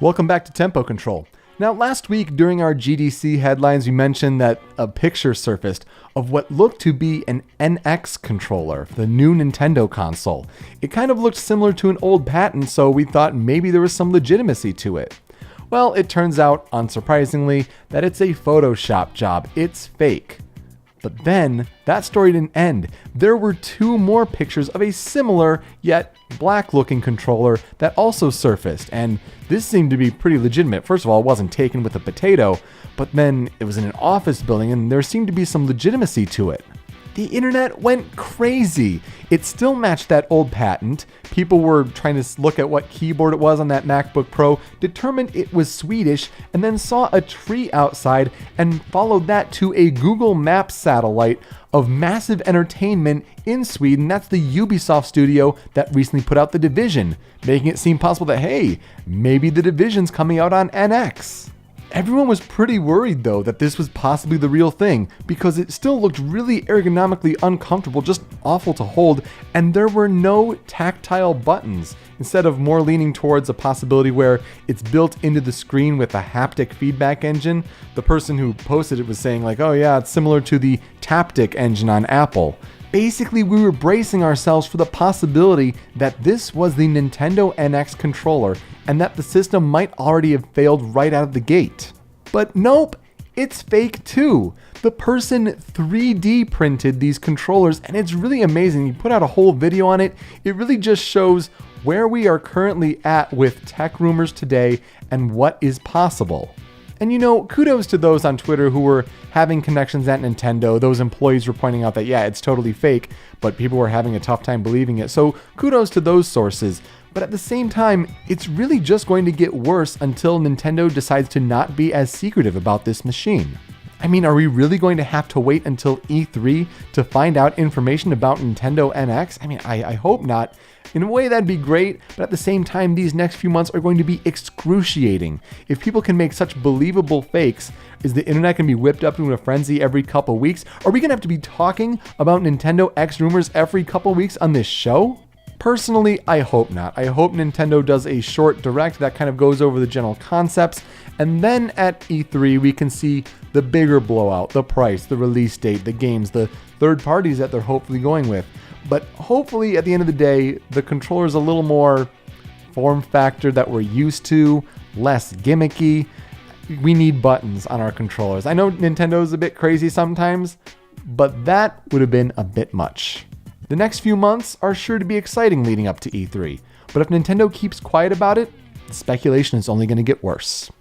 Welcome back to Tempo Control. Now, last week during our GDC headlines, we mentioned that a picture surfaced of what looked to be an NX controller, the new Nintendo console. It kind of looked similar to an old patent, so we thought maybe there was some legitimacy to it. Well, it turns out, unsurprisingly, that it's a Photoshop job. It's fake. But then, that story didn't end. There were two more pictures of a similar, yet black-looking controller that also surfaced, and this seemed to be pretty legitimate. First of all, it wasn't taken with a potato, but then it was in an office building, and there seemed to be some legitimacy to it. The internet went crazy. It still matched that old patent. People were trying to look at what keyboard it was on that MacBook Pro, determined it was Swedish, and then saw a tree outside and followed that to a Google Maps satellite of massive entertainment in Sweden. That's the Ubisoft studio that recently put out The Division, making it seem possible that, hey, maybe The Division's coming out on NX. Everyone was pretty worried, though, that this was possibly the real thing, because it still looked really ergonomically uncomfortable, just awful to hold, and there were no tactile buttons, instead of more leaning towards a possibility where it's built into the screen with a haptic feedback engine. The person who posted it was saying like, oh yeah, it's similar to the Taptic engine on Apple. Basically, we were bracing ourselves for the possibility that this was the Nintendo NX controller and that the system might already have failed right out of the gate. But nope, it's fake too. The person 3D printed these controllers, and it's really amazing. He put out a whole video on it. It really just shows where we are currently at with tech rumors today and what is possible. And kudos to those on Twitter who were having connections at Nintendo. Those employees were pointing out that, yeah, it's totally fake, but people were having a tough time believing it. So kudos to those sources. But at the same time, it's really just going to get worse until Nintendo decides to not be as secretive about this machine. I mean, are we really going to have to wait until E3 to find out information about Nintendo NX? I mean, I hope not. In a way, that'd be great, but at the same time, these next few months are going to be excruciating. If people can make such believable fakes, is the internet going to be whipped up into a frenzy every couple weeks? Are we going to have to be talking about Nintendo X rumors every couple weeks on this show? Personally, I hope not. I hope Nintendo does a short direct that kind of goes over the general concepts, and then at E3 we can see the bigger blowout, the price, the release date, the games, the third parties that they're hopefully going with. But hopefully at the end of the day, the controller is a little more form factor that we're used to, less gimmicky. We need buttons on our controllers. I know Nintendo's a bit crazy sometimes, but that would have been a bit much. The next few months are sure to be exciting leading up to E3, but if Nintendo keeps quiet about it, the speculation is only going to get worse.